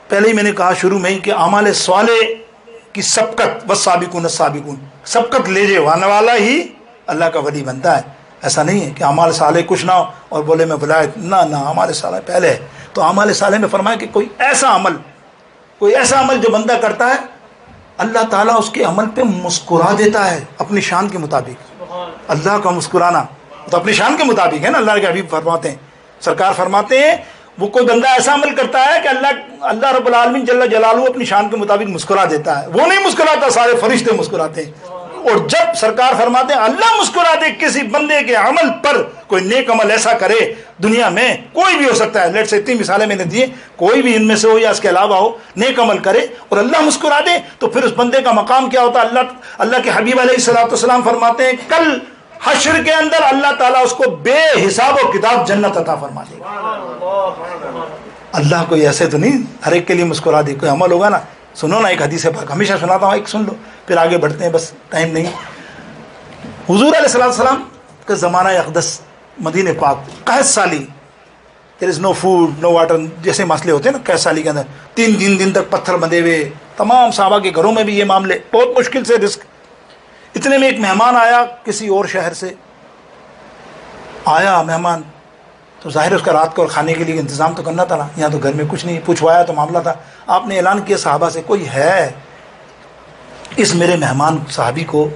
پہلے ہی میں نے کہا شروع میں ہی کہ اعمال صالح کی سبقت والسابقون السابقون، سبقت لے جانے والا ہی اللہ کا ولی بنتا ہے۔ ایسا نہیں ہے کہ اعمال صالح کچھ نہ ہو اور بولے میں ولایت، نہ اعمال صالح پہلے ہے۔ تو اعمال صالح میں فرمایا کہ کوئی ایسا عمل جو بندہ کرتا ہے اللہ تعالیٰ اس کے عمل پہ مسکرا دیتا ہے اپنی شان کے مطابق۔ اللہ کا مسکرانا تو اپنی شان کے مطابق ہے نا۔ اللہ کے حبیب فرماتے ہیں، سرکار فرماتے ہیں وہ کوئی بندہ ایسا عمل کرتا ہے کہ اللہ رب العالمین جل جلالہ اپنی شان کے مطابق مسکرا دیتا ہے۔ وہ نہیں مسکراتا، سارے فرشتے مسکراتے ہیں۔ اور جب سرکار فرماتے ہیں اللہ مسکرا دے کسی بندے کے عمل پر، کوئی نیک عمل ایسا کرے دنیا میں، کوئی بھی ہو سکتا ہے، لیٹ سے اتنی مثالیں میں نے دی، کوئی بھی ان میں سے ہو یا اس کے علاوہ ہو، نیک عمل کرے اور اللہ مسکرا دے تو پھر اس بندے کا مقام کیا ہوتا ہے؟ اللہ کے حبیب علیہ الصلوۃ والسلام فرماتے ہیں کل حشر کے اندر اللہ تعالیٰ اس کو بے حساب و کتاب جنت عطا فرما دے گا۔ اللہ کوئی ایسے تو نہیں ہر ایک کے لیے مسکرا دے، کوئی عمل ہوگا نا۔ سنو نا ایک حدیث پاک ہمیشہ سناتا ہوں، ایک سن لو پھر آگے بڑھتے ہیں، بس ٹائم نہیں۔ حضور علیہ السلام کا زمانہ اقدس مدینہ پاک، قحط سالی، دیر از نو فوڈ نو واٹر جیسے مسئلے ہوتے ہیں نا قحط سالی کے اندر، 3 دن تک پتھر بندھے ہوئے، تمام صحابہ کے گھروں میں بھی یہ معاملے، بہت مشکل سے رزق۔ اتنے میں ایک مہمان آیا کسی اور شہر سے، آیا مہمان تو ظاہر اس کا رات کو کھانے کے لیے انتظام تو کرنا تھا نا، یہاں تو گھر میں کچھ نہیں، پوچھوایا تو معاملہ تھا۔ آپ نے اعلان کیا صحابہ سے کوئی ہے اس میرے مہمان صحابی کو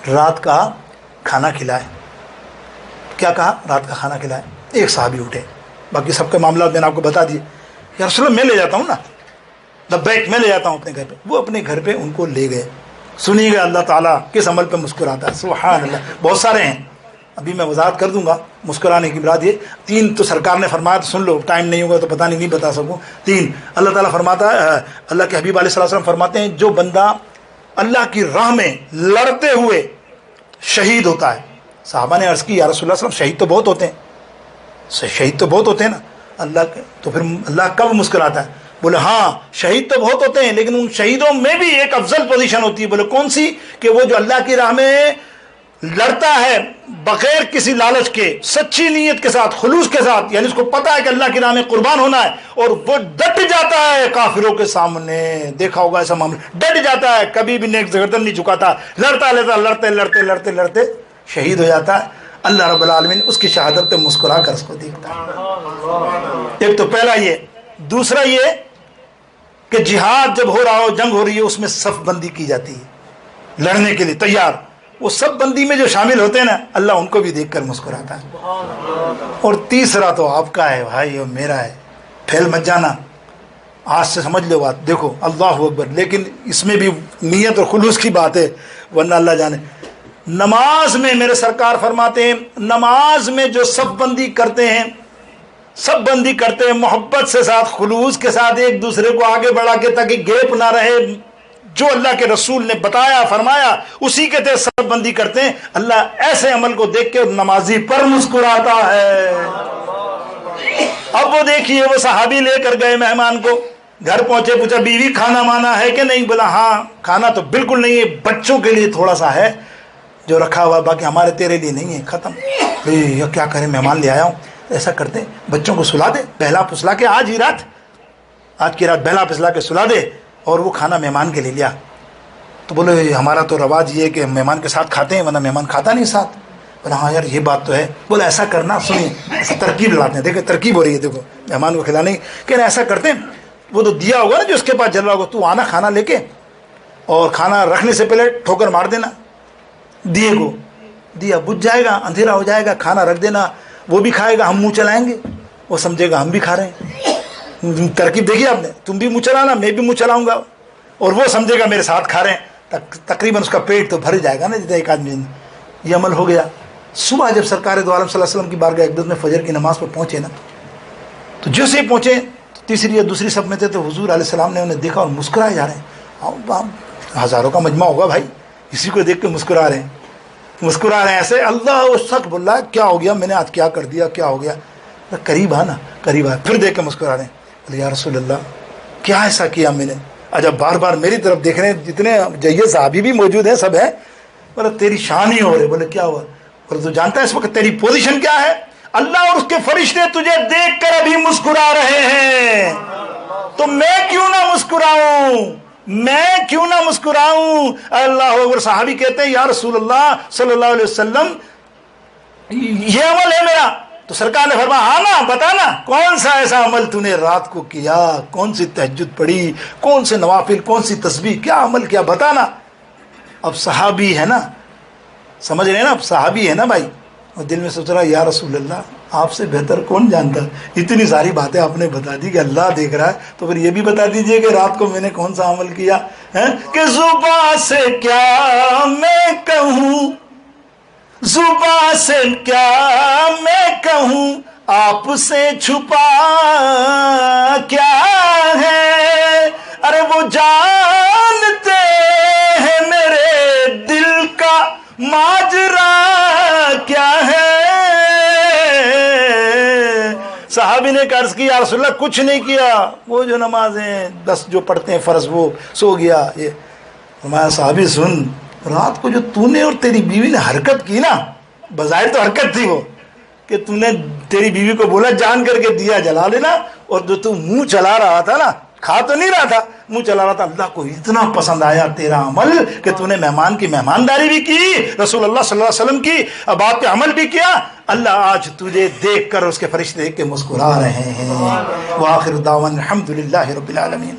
رات کا کھانا کھلائے۔ کیا کہا؟ رات کا کھانا کھلائے۔ ایک صحابی اٹھے، باقی سب کے معاملات میں نے آپ کو بتا دیے۔ یا رسول اللہ میں لے جاتا ہوں نا، لبیک میں لے جاتا ہوں اپنے گھر پہ۔ وہ اپنے گھر پہ ان کو لے گئے۔ سنیے گا اللہ تعالیٰ کس عمل پہ مسکراتا ہے، سبحان اللہ۔ بہت سارے ہیں، ابھی میں وضاحت کر دوں گا مسکرانے کی مراد یہ 3 تو سرکار نے فرمایا، تو سن لو، ٹائم نہیں ہوگا تو پتہ نہیں بتا سکوں۔ 3 اللہ تعالیٰ فرماتا ہے، اللہ کے حبیب علیہ السلام فرماتے ہیں جو بندہ اللہ کی راہ میں لڑتے ہوئے شہید ہوتا ہے۔ صحابہ نے عرض کی یا رسول اللہ صلی اللہ علیہ وسلم شہید تو بہت ہوتے ہیں، شہید تو بہت ہوتے ہیں نا اللہ کے، تو پھر اللہ کب مسکراتا ہے؟ بولے ہاں شہید تو بہت ہوتے ہیں لیکن ان شہیدوں میں بھی ایک افضل پوزیشن ہوتی ہے۔ بولے کون سی؟ کہ وہ جو اللہ کی راہ میں لڑتا ہے بغیر کسی لالچ کے، سچی نیت کے ساتھ، خلوص کے ساتھ، یعنی اس کو پتا ہے کہ اللہ کی راہ میں قربان ہونا ہے، اور وہ ڈٹ جاتا ہے کافروں کے سامنے۔ دیکھا ہوگا ایسا معاملہ، ڈٹ جاتا ہے، کبھی بھی نیک گردن نہیں جھکاتا، لڑتے شہید ہو جاتا ہے۔ اللہ رب العالمین اس کی شہادت پہ مسکرا کر اس کو دیکھتا ہے۔ ایک تو پہلا یہ، دوسرا یہ کہ جہاد جب ہو رہا ہو، جنگ ہو رہی ہے، اس میں صف بندی کی جاتی ہے لڑنے کے لیے تیار، وہ صف بندی میں جو شامل ہوتے ہیں نا اللہ ان کو بھی دیکھ کر مسکراتا ہے۔ اور تیسرا تو آپ کا ہے بھائی اور میرا ہے، پھیل مت جانا، آج سے سمجھ لو بات، دیکھو اللہ اکبر، لیکن اس میں بھی نیت اور خلوص کی بات ہے، ورنہ اللہ جانے۔ نماز میں میرے سرکار فرماتے ہیں نماز میں جو صف بندی کرتے ہیں، سب بندی کرتے ہیں محبت سے ساتھ، خلوص کے ساتھ، ایک دوسرے کو آگے بڑھا کے تاکہ گیپ نہ رہے، جو اللہ کے رسول نے بتایا فرمایا اسی کے تحت سب بندی کرتے ہیں، اللہ ایسے عمل کو دیکھ کے نمازی پر مسکراتا ہے۔ اب وہ دیکھیے وہ صحابی لے کر گئے مہمان کو، گھر پہنچے، پوچھا بیوی کھانا مانا ہے کہ نہیں؟ بولا ہاں کھانا تو بالکل نہیں ہے، بچوں کے لیے تھوڑا سا ہے جو رکھا ہوا، باقی ہمارے تیرے لیے نہیں ہے، ختم۔ یہ کیا کریں، مہمان لے آیا ہوں، ایسا کرتے ہیں بچوں کو سلا دے، بہلا پسلا کے آج کی رات بہلا پسلا کے سلا دے، اور وہ کھانا مہمان کے لے لیا۔ تو بولے ہمارا تو رواج یہ ہے کہ مہمان کے ساتھ کھاتے ہیں، ورنہ مہمان کھاتا نہیں ساتھ۔ بولا ہاں یار یہ بات تو ہے۔ بولا ایسا کرنا، سنیے ایسا ترکیب لاتے ہیں، دیکھیں ترکیب ہو رہی ہے، دیکھو مہمان کو کھلانے کہ ایسا کرتے ہیں، وہ تو دیا ہوگا نا جو اس کے پاس جل رہا ہوگا، تو آنا کھانا لے کے، اور کھانا رکھنے سے پہلے ٹھوکر مار دینا دیے کو، دیا بجھ جائے گا، اندھیرا ہو جائے گا، کھانا رکھ دینا، وہ بھی کھائے گا، ہم منہ چلائیں گے، وہ سمجھے گا ہم بھی کھا رہے ہیں۔ ترکیب دیکھی آپ نے، تم بھی منہ چلانا میں بھی منہ چلاؤں گا، اور وہ سمجھے گا میرے ساتھ کھا رہے ہیں، تقریباً اس کا پیٹ تو بھر جائے گا نا جتنا ایک آدمی۔ یہ عمل ہو گیا۔ صبح جب سرکار دو عالم صلی اللہ علیہ وسلم کی بارگاہ اقدس میں فجر کی نماز پر پہنچے نا، تو جیسے ہی پہنچے تیسری یا دوسری صف میں تھے، تو حضور علیہ السلام نے انہیں دیکھا اور مسکرائے جا رہے ہیں۔ ہزاروں کا مجمع ہوگا بھائی، اسی کو دیکھ کے مسکرا رہے ہیں ایسے۔ اللہ اس شخص بول رہا ہے کیا ہو گیا، میں نے آج کیا کر دیا، کیا ہو گیا؟ قریب آنا، قریب آیا، پھر دیکھ کے مسکرا رہے ہیں۔ بولے یا رسول اللہ کیا ایسا کیا میں نے؟ جب بار بار میری طرف دیکھ رہے ہیں، جتنے جیے صحابی بھی موجود ہیں سب ہیں، بولے تیری شان ہی ہو رہے۔ بولے کیا ہوا؟ بولے تو جانتا ہے اس وقت تیری پوزیشن کیا ہے؟ اللہ اور اس کے فرشتے تجھے دیکھ کر ابھی مسکرا رہے ہیں، تو میں کیوں مسکراؤں، میں کیوں نہ مسکراؤں؟ اللہ اکبر۔ صحابی کہتے ہیں یا رسول اللہ صلی اللہ علیہ وسلم یہ عمل ہے میرا، تو سرکار نے فرمایا ہاں نا، بتانا کون سا ایسا عمل تو نے رات کو کیا، کون سی تہجد پڑھی، کون سے نوافل، کون سی تسبیح، کیا عمل کیا، بتانا۔ اب صحابی ہے نا، سمجھ رہے ہیں نا، اب صحابی ہے نا بھائی، اور دل میں سوچ رہا یا رسول اللہ آپ سے بہتر کون جانتا، اتنی ساری باتیں آپ نے بتا دی کہ اللہ دیکھ رہا ہے، تو پھر یہ بھی بتا دیجئے کہ رات کو میں نے کون سا عمل کیا ہے کہ زباں سے کیا میں کہوں، زباں سے کیا میں کہوں، آپ سے چھپا کیا ہے، ارے وہ جانتے ہیں میرے دل کا ماجرا کیا ہے۔ صحابی نے عرض کی یا رسول اللہ کچھ نہیں کیا، وہ جو نمازیں 10 جو پڑھتے ہیں فرض وہ سو گیا۔ یہ ہمارا صحابی سن، رات کو جو تو نے اور تیری بیوی نے حرکت کی نا، بظاہر تو حرکت تھی وہ کہ تو نے تیری بیوی کو بولا جان کر کے دیا جلا لینا، اور جو تو منہ چلا رہا تھا نا، کھا تو نہیں رہا تھا، منہ چلا رہا تھا، اللہ کو اتنا پسند آیا تیرا عمل کہ تو نے مہمان کی مہمانداری بھی کی، رسول اللہ صلی اللہ علیہ وسلم کی بات پہ عمل بھی کیا، اللہ آج تجھے دیکھ کر اس کے فرشتے دیکھ کے مسکرا رہے ہیں۔ وآخر دعوانا الحمدللہ رب العالمین۔